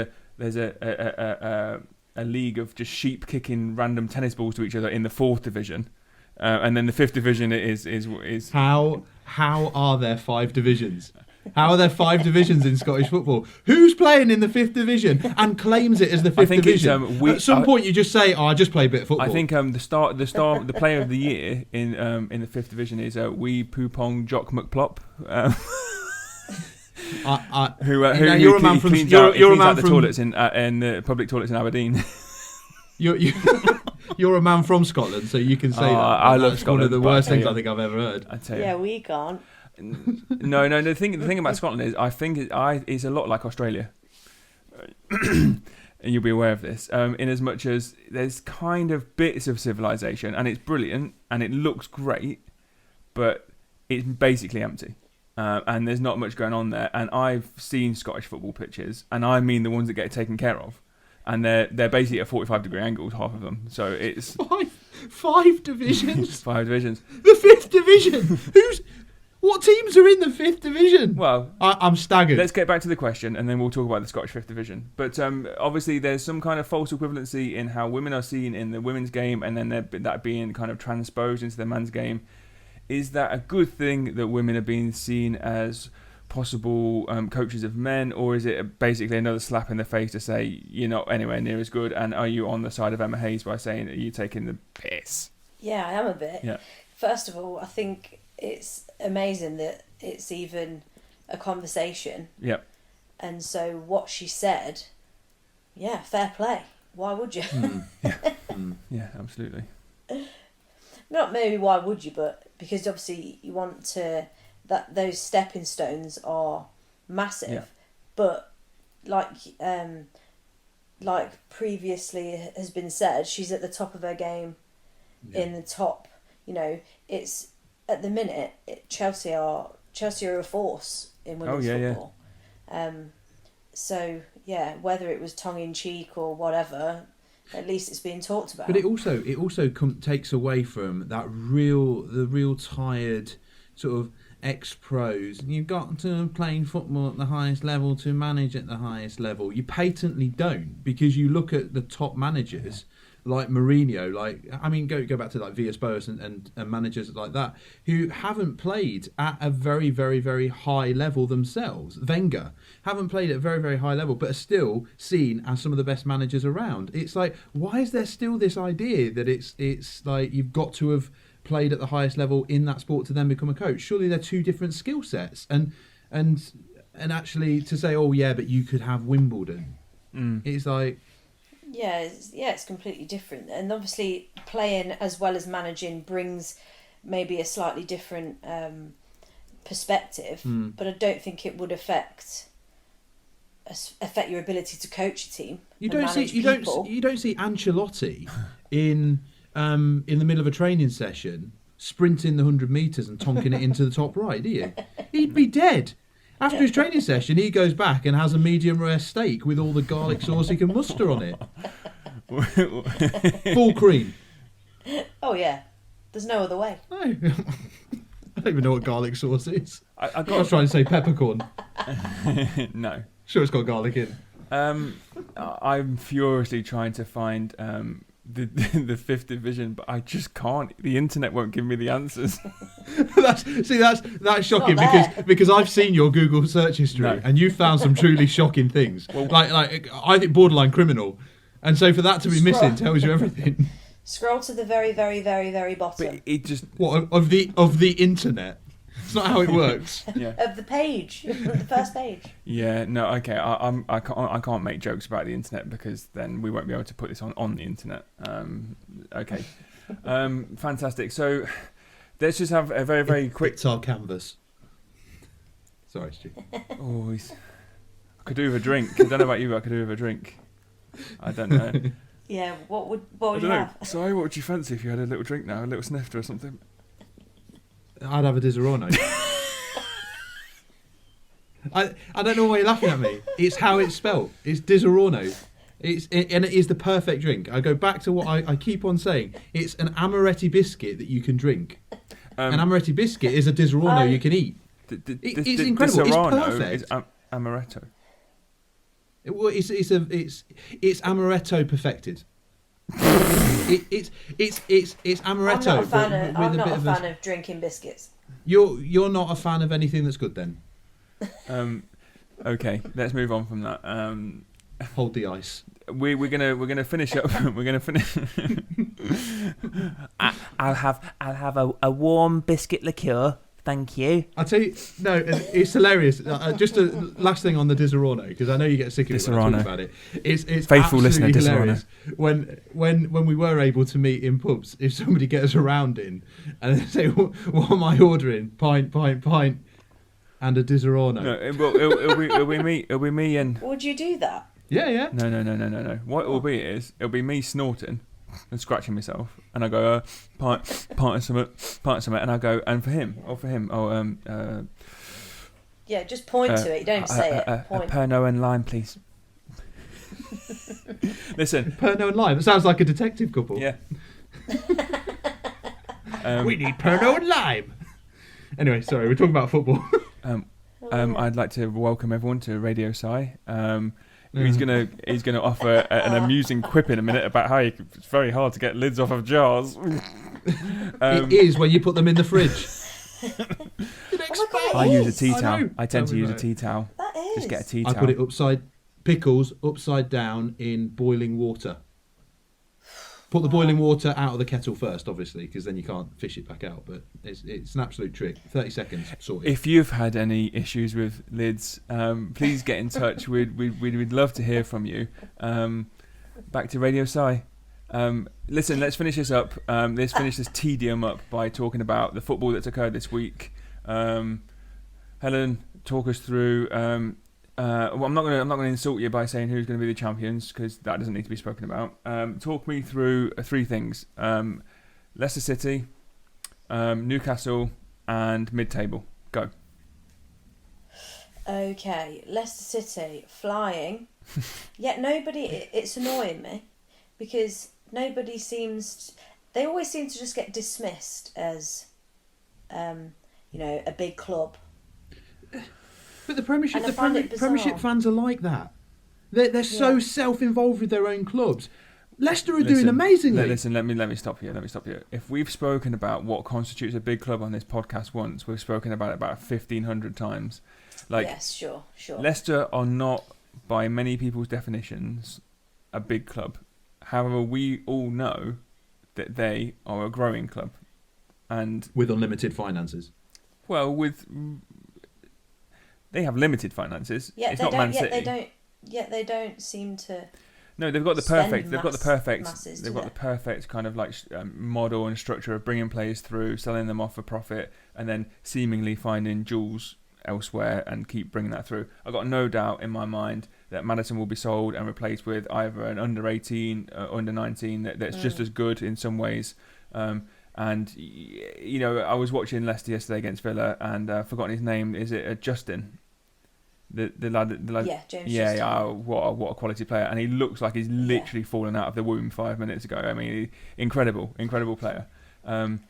a league of just sheep kicking random tennis balls to each other in the 4th division, and then the 5th division is how are there 5 divisions? How are there 5 divisions in Scottish football? Who's playing in the 5th division and claims it as the 5th division? At some point, you just say, I just play a bit of football. I think the player of the year in the 5th division is Wee Poopong Jock McPlop. You're a man from the toilets in the public toilets in Aberdeen. You're a man from Scotland, so you can say that. I love Scotland. One of the worst things I think I've ever heard. I tell you. Yeah, we can't. No. The thing about Scotland is, I think it's a lot like Australia, and you'll be aware of this. In as much as there's kind of bits of civilization, and it's brilliant, and it looks great, but it's basically empty. And there's not much going on there. And I've seen Scottish football pitches, and I mean the ones that get taken care of, and they're basically at 45-degree angles, half of them. So it's five divisions. 5 divisions. The 5th division. What teams are in the 5th division? Well, I'm staggered. Let's get back to the question, and then we'll talk about the Scottish 5th division. But obviously, there's some kind of false equivalency in how women are seen in the women's game, and then that being kind of transposed into the men's game. Is that a good thing that women are being seen as possible coaches of men, or is it basically another slap in the face to say you're not anywhere near as good, and are you on the side of Emma Hayes by saying that you're taking the piss? Yeah, I am a bit. Yeah. First of all, I think it's amazing that it's even a conversation. Yep. And so what she said, yeah, fair play. Why would you? Yeah, absolutely. Not maybe why would you, but because obviously you want to, that those stepping stones are massive. Yeah. But like previously has been said, she's at the top of her game. Yeah. In the top, it's at the minute Chelsea are a force in women's football. Yeah. So yeah, whether it was tongue in cheek or whatever, at least it's being talked about. But it also takes away from the real tired sort of ex-pros. You've got to playing football at the highest level to manage at the highest level. You patently don't, because you look at the top managers. Yeah. Like Mourinho, go back to like Villas-Boas and managers like that who haven't played at a very, very, very high level themselves. Wenger haven't played at a very, very high level, but are still seen as some of the best managers around. It's like, why is there still this idea that it's like you've got to have played at the highest level in that sport to then become a coach? Surely they're 2 different skill sets. And actually to say, oh yeah, but you could have Wimbledon. It's like. Yeah, it's completely different, and obviously playing as well as managing brings maybe a slightly different perspective. But I don't think it would affect your ability to coach a team. You don't see Ancelotti in the middle of a training session sprinting the 100 metres and tonking it into the top right, do you? He'd be dead. After his training session, he goes back and has a medium rare steak with all the garlic sauce he can muster on it. Full cream. Oh, yeah. There's no other way. No. I don't even know what garlic sauce is. I was trying to say peppercorn. No. Sure, it's got garlic in. I'm furiously trying to find the 5th division, but I just can't. The internet won't give me the answers. that's shocking because I've seen your Google search history and you found some truly shocking things. Well, like I think borderline criminal, and so for that to be missing tells you everything. Scroll to the very, very, very, very bottom. But it just of the internet. It's not how it works. Yeah. Of the page, of the first page. Yeah, no, okay. I can't make jokes about the internet because then we won't be able to put this on the internet. Okay, fantastic. So let's just have a very, very quick. It's our canvas. Sorry, Stu. Oh, I could do with a drink. I don't know about you, but I could do with a drink. I don't know. Yeah, what would you have? Sorry, what would you fancy if you had a little drink now, a little snifter or something? I'd have a Disaronno. I don't know why you're laughing at me. It's how it's spelt. It's Disaronno. And it is the perfect drink. I go back to what I keep on saying. It's an amaretti biscuit that you can drink. An amaretti biscuit is a Disaronno you can eat. It's incredible. It's perfect. It's amaretto. It's amaretto perfected. It's amaretto. I'm not a fan of drinking biscuits. You're not a fan of anything that's good then. Okay, let's move on from that. Hold the ice. We're gonna finish up. We're gonna finish. I'll have a warm biscuit liqueur, thank you. I'll tell you, no, it's hilarious. Just a last thing on the Disaronno, because I know you get sick of it when I talk about it. It's faithful listener, absolutely hilarious. When we were able to meet in pubs, if somebody gets a round in and they say, "What am I ordering? Pint, and a Disaronno." No, it'll be me and. Would you do that? Yeah. No. What it'll be me snorting and scratching myself, and I go pint of something, and I go, and for him, yeah, just point to it. You don't say it. Point. A Pernod and lime, please. Listen, Pernod and lime. It sounds like a detective couple. Yeah. We need Pernod and lime. Anyway, sorry, we're talking about football. I'd like to welcome everyone to Radio Sci. He's gonna offer an amusing quip in a minute about how it's very hard to get lids off of jars. It is when you put them in the fridge. I use a tea towel. I tend to use a tea towel. That is. Just get a tea towel. I put it upside down in boiling water. Put the boiling water out of the kettle first, obviously, because then you can't fish it back out. But it's an absolute trick. 30 seconds, sorted. If you've had any issues with lids, please get in touch. We'd love to hear from you. Back to Radio Sci. Listen, let's finish this up. Let's finish this tedium up by talking about the football that's occurred this week. Helen, talk us through. I'm not going to insult you by saying who's going to be the champions, because that doesn't need to be spoken about. Talk me through three things: Leicester City, Newcastle, and mid-table. Go. Okay, Leicester City flying. Yet nobody. It's annoying me because nobody seems. They always seem to just get dismissed as, a big club. But the Premiership fans are like that. They're so self-involved with their own clubs. Leicester are doing amazingly. Listen, let me stop you. If we've spoken about what constitutes a big club on this podcast once, we've spoken about it about 1,500 times. Yes, sure. Leicester are not, by many people's definitions, a big club. However, we all know that they are a growing club, and with unlimited finances. Well, they have limited finances. Yeah, it's not Man City. They don't seem to. No, they've got the perfect. They've got the the perfect kind of like model and structure of bringing players through, selling them off for profit, and then seemingly finding jewels elsewhere and keep bringing that through. I've got no doubt in my mind that Maddison will be sold and replaced with either an under 18, under 19 that's just as good in some ways. And I was watching Leicester yesterday against Villa, and I've forgotten his name. Is it Justin? The lad. Yeah, James. Yeah, what a quality player, and he looks like he's literally fallen out of the womb 5 minutes ago. I mean, incredible player. And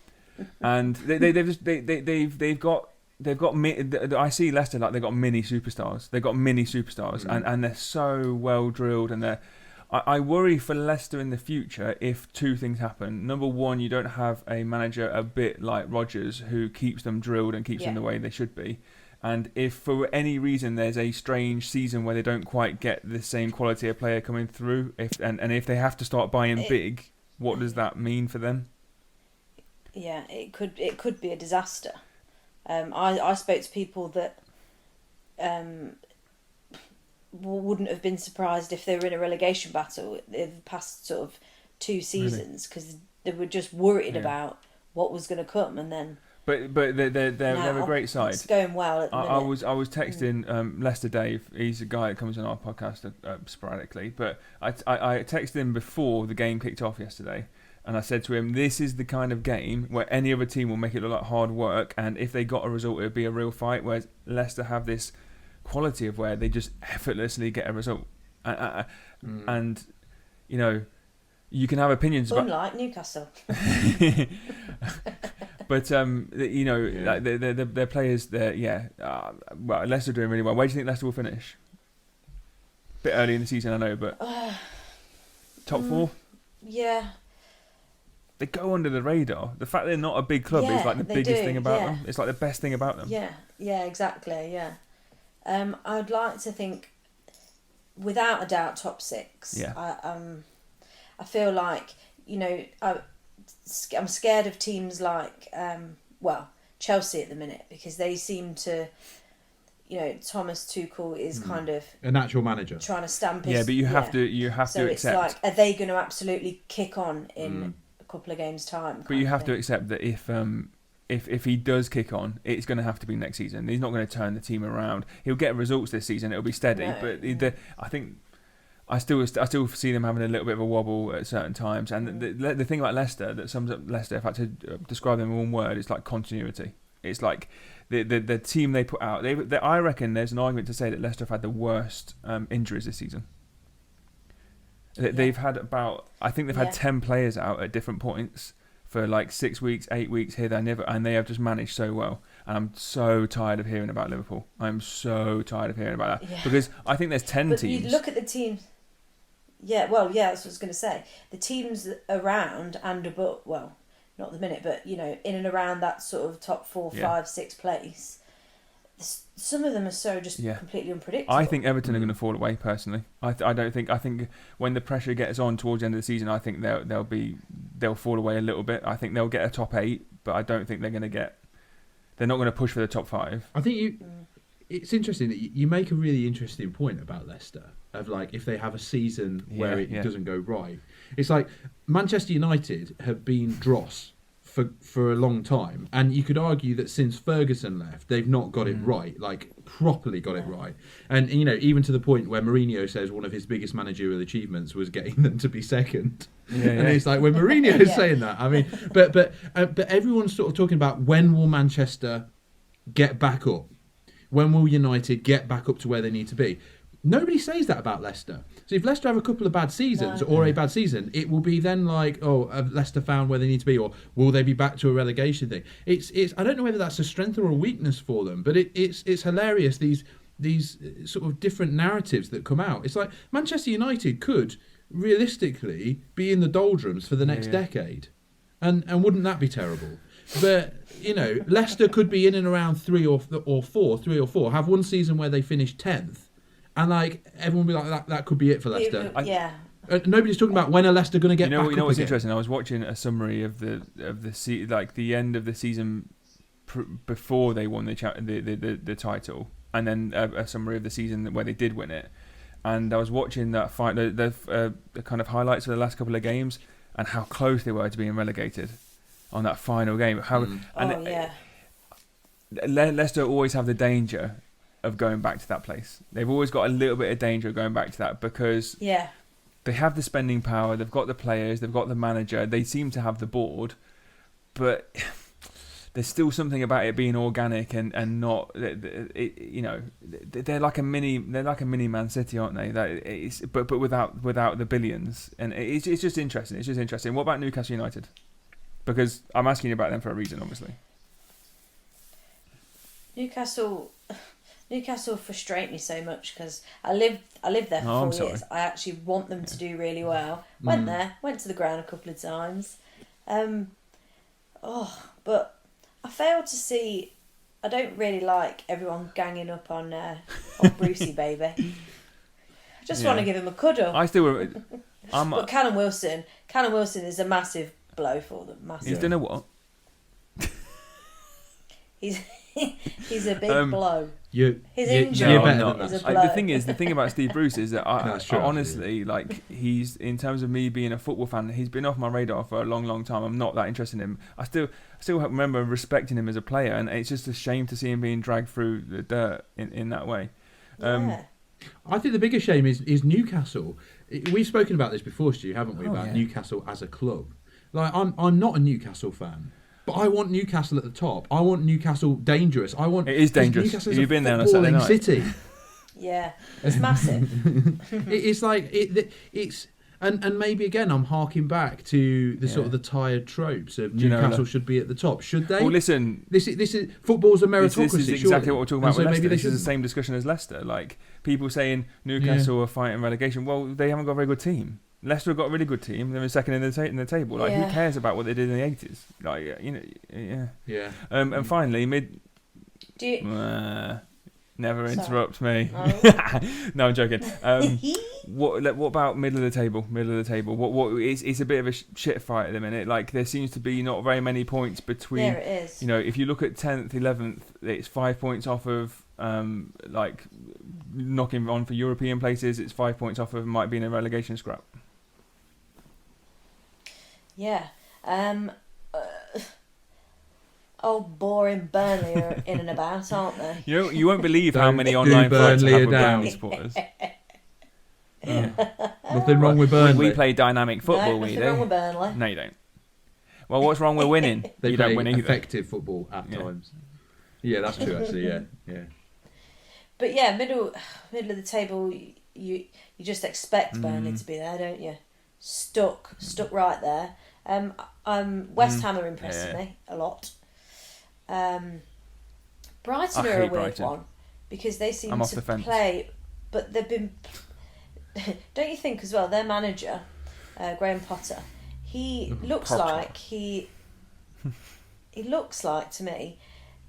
they've got. I see Leicester like they've got mini superstars. And they're so well drilled, and I worry for Leicester in the future if two things happen. Number one, you don't have a manager a bit like Rodgers who keeps them drilled and keeps them the way they should be. And if for any reason there's a strange season where they don't quite get the same quality of player coming through, if they have to start buying big, what does that mean for them? Yeah, it could be a disaster. I spoke to people that wouldn't have been surprised if they were in a relegation battle in the past sort of 2 seasons, because they were just worried about what was going to come, and then. But they're a great side. It's going well at the minute. I was texting Leicester Dave. He's a guy that comes on our podcast sporadically, but I texted him before the game kicked off yesterday. And I said to him, this is the kind of game where any other team will make it look like hard work, and if they got a result, it would be a real fight, whereas Leicester have this quality of where they just effortlessly get a result. And you can have opinions about... Unlike Newcastle. But, their players, well, Leicester are doing really well. Where do you think Leicester will finish? A bit early in the season, I know, but... top 4? Yeah. They go under the radar. The fact they're not a big club is like the biggest thing about them. It's like the best thing about them. Yeah, exactly, yeah. I'd like to think, without a doubt, top 6. Yeah. I feel like, I'm scared of teams like, Chelsea at the minute, because they seem to, Thomas Tuchel is kind of a natural manager trying to stamp his... Yeah, but you have to so accept. it's like, are they going to absolutely kick on in a couple of games' time? But you have to accept that if he does kick on, it's going to have to be next season. He's not going to turn the team around. He'll get results this season. It'll be steady. No. But I think I still see them having a little bit of a wobble at certain times. And the thing about Leicester that sums up Leicester, if I had to describe them in one word, it's like continuity. It's like the team they put out. I reckon there's an argument to say that Leicester have had the worst injuries this season. They've had I think they've had 10 players out at different points for like 6 weeks, 8 weeks here, there, and they have just managed so well. And I'm so tired of hearing about Liverpool. I'm so tired of hearing about that because I think there's 10 teams. You look at the teams. Yeah, well, yeah, that's what I was going to say. The teams around and above, well, not the minute, but in and around that sort of top 4, 5, 6 place. Some of them are so just completely unpredictable. I think Everton are going to fall away personally. I think when the pressure gets on towards the end of the season, I think they'll fall away a little bit. I think they'll get a top 8, but I don't think they're going to get. They're not going to push for the top 5. I think it's interesting that you make a really interesting point about Leicester of like if they have a season where it doesn't go right. It's like Manchester United have been dross for a long time, and you could argue that since Ferguson left, they've not got it right, like properly got it right. And even to the point where Mourinho says one of his biggest managerial achievements was getting them to be second. And it's like when Mourinho is saying that, I mean, but everyone's sort of talking about when will Manchester get back up? When will United get back up to where they need to be? Nobody says that about Leicester. So if Leicester have a couple of bad seasons or a bad season, it will be then like, have Leicester found where they need to be, or will they be back to a relegation thing? It's I don't know whether that's a strength or a weakness for them, but it's hilarious, these sort of different narratives that come out. It's like Manchester United could realistically be in the doldrums for the next decade, and wouldn't that be terrible? But Leicester could be in and around 3 or 4, have one season where they finish 10th. And like everyone will be like that could be it for Leicester. Nobody's talking about when are Leicester going to get back up. What's again. interesting? I was watching a summary of the the end of the season before they won the title, and then a summary of the season where they did win it. And I was watching that fight, the kind of highlights of the last couple of games, and how close they were to being relegated on that final game. Leicester always have the danger of going back to that place. They've always got a little bit of danger of going back to that because they have the spending power, they've got the players, they've got the manager, they seem to have the board, but there's still something about it being organic and not they're like a mini Man City, aren't they? But without the billions, and it's just interesting. It's just interesting. What about Newcastle United? Because I'm asking you about them for a reason, obviously. Newcastle frustrate me so much because I lived there for 4 years. I actually want them to do really well. Went to the ground a couple of times. But I failed to see. I don't really like everyone ganging up on Brucey, baby. I just want to give him a cuddle. I still. But Callum Wilson is a massive blow for them. Massive. He's done a what? He's a big blow. His injury is a blow. The thing about Steve Bruce is that I honestly, like, he's, in terms of me being a football fan, he's been off my radar for a long, long time. I'm not that interested in him. I still remember respecting him as a player, and it's just a shame to see him being dragged through the dirt in that way. I think the biggest shame is Newcastle. We've spoken about this before, Stu, haven't we? Newcastle as a club. Like, I'm not a Newcastle fan. But I want Newcastle at the top. I want Newcastle dangerous. It is dangerous. Newcastle's You've been there on a Saturday night. City. Yeah, it's massive. It's like it's and maybe again I'm harking back to the sort of the tired tropes of Newcastle should be at the top. Should they? Well, listen. This is football's a meritocracy. This is exactly what we're talking about with Leicester. Maybe this is the same discussion as Leicester. Like, people saying Newcastle are fighting relegation. Well, they haven't got a very good team. Leicester have got a really good team. They're in second in the table. Like, who cares about what they did in the 80s? Like, Yeah. And finally, Never interrupt me. Oh. No, I'm joking. What about middle of the table? Middle of the table. It's a bit of a shit fight at the minute. Like there seems to be not very many points between. There it is. You know, if you look at 10th, 11th, it's 5 points off of like knocking on for European places. It's 5 points off of might be in a relegation scrap. Yeah. Old boring Burnley are in and about, aren't they? You won't believe how many online fights I have with Burnley supporters. Nothing wrong with Burnley. We play dynamic football, nothing wrong with Burnley. No, you don't. Well, what's wrong with winning? They you play don't win either. effective football at times. Yeah, that's true. Actually, yeah. But yeah, middle of the table, you just expect Burnley to be there, don't you? Stuck right there. West Ham are impressing me a lot. Brighton are a weird one because they seem to play, but they've been. Don't you think as well? Their manager, Graham Potter, he looks like he looks like to me,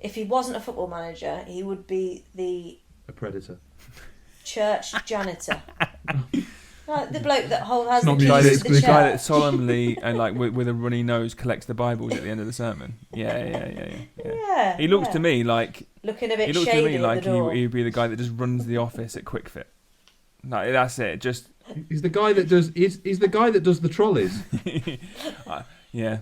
if he wasn't a football manager, he would be a predator, church janitor. Like the bloke that has the keys to the guy that solemnly and like with a runny nose collects the Bibles at the end of the sermon. Yeah. He looks to me like looking a bit. He looks shady to me like at the door. he'd be the guy that just runs the office at QuickFit. Like that's it. Just he's the guy that does. He's the guy that does the trolleys. Yeah.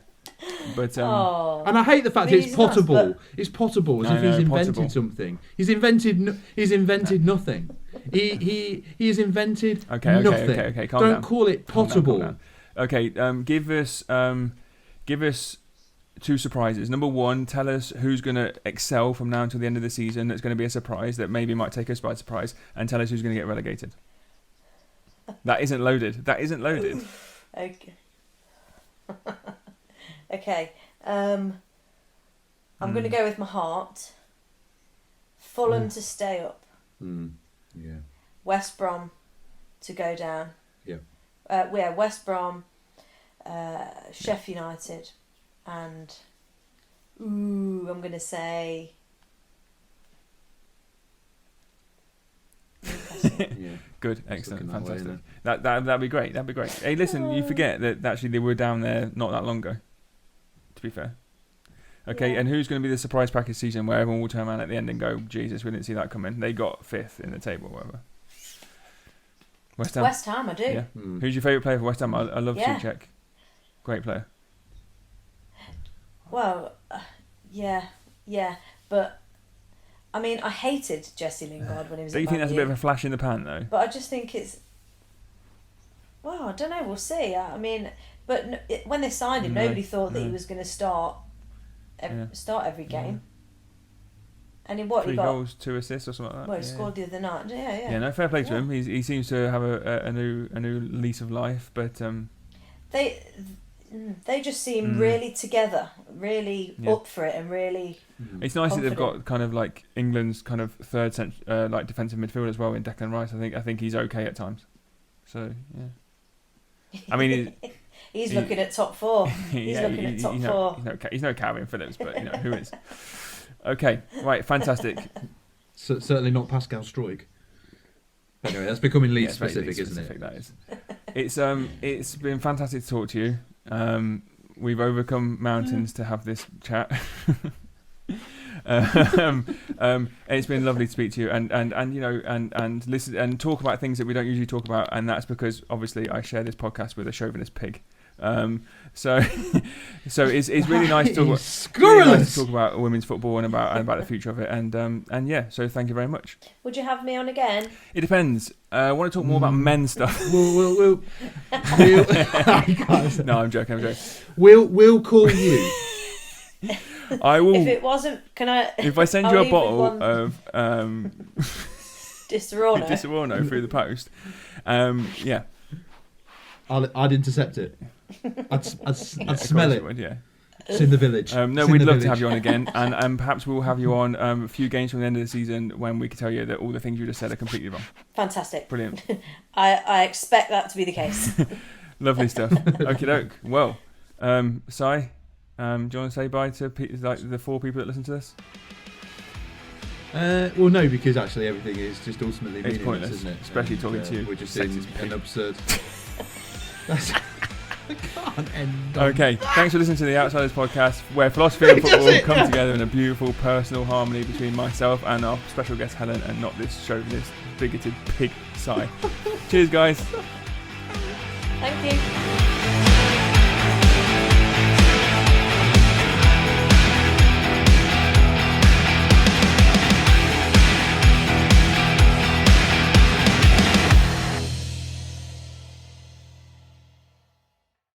But and I hate the fact it's potable. It's potable as if he's invented something. He's invented nothing. He has invented nothing. Okay. Calm Don't down. call it potable. Calm down. Okay. Give us 2 surprises. Number 1, tell us who's going to excel from now until the end of the season. That's going to be a surprise that maybe might take us by surprise, and tell us who's going to get relegated. That isn't loaded. Okay. Okay. I'm going to go with my heart. Fulham to stay up. Yeah. West Brom to go down. Yeah. West Brom, Sheffield United, and I'm going to say Newcastle. Yeah. Good, excellent, fantastic. That'd be great. Hey, listen, you forget that actually they were down there not that long ago. To be fair. Okay, and who's going to be the surprise pack this season where everyone will turn around at the end and go, Jesus, we didn't see that coming. They got 5th in the table or whatever. West Ham. West Ham, I do. Yeah. Who's your favourite player for West Ham? I love Souček. Great player. Well, yeah, but I mean, I hated Jesse Lingard when he was. Don't you think that's a bit of a flash in the pan, though? But I just think it's. Well, I don't know. We'll see. I mean, but when they signed him, nobody thought that he was going to start every game. And he 3 goals, 2 assists, or something like that. Well, he scored the other night. Yeah. Yeah, no, fair play to him. He seems to have a new lease of life, but they just seem really together, really up for it, and really. It's nice confident. that they've got kind of like England's kind of third like defensive midfield as well in Declan Rice. I think he's okay at times. So yeah. I mean, he's looking at top 4. He's looking at top 4. He's no Calvin Phillips, but who is? Okay, right, fantastic. Certainly not Pascal Struijk. Anyway, that's becoming Leeds specific, isn't it? That is. It's been fantastic to talk to you. We've overcome mountains to have this chat. It's been lovely to speak to you and listen and talk about things that we don't usually talk about, and that's because obviously I share this podcast with a chauvinist pig. So it's really nice to talk about women's football and about the future of it, and yeah. So thank you very much. Would you have me on again? It depends. I want to talk more about men's stuff. We'll No, I'm joking. We'll call you. I will. If it wasn't, can I? If I send you a bottle of Disaronno through the post, yeah. I'd intercept it. I'd smell it. Would, yeah. It's in the village. No, we'd love to have you on again, and perhaps we'll have you on a few games from the end of the season when we can tell you that all the things you just said are completely wrong. Fantastic. Brilliant. I expect that to be the case. Lovely stuff. Okie doke. Well, Si, do you want to say bye to the 4 people that listen to this? Well, no, because actually everything is just ultimately It's meaningless, pointless, isn't it? especially talking to you. We're just Sexist in pig. an absurd. I can't end. On... Okay, thanks for listening to the Outsiders podcast, where philosophy and football come together in a beautiful personal harmony between myself and our special guest Helen, and not this chauvinist, bigoted pig sigh. Cheers, guys. Thank you.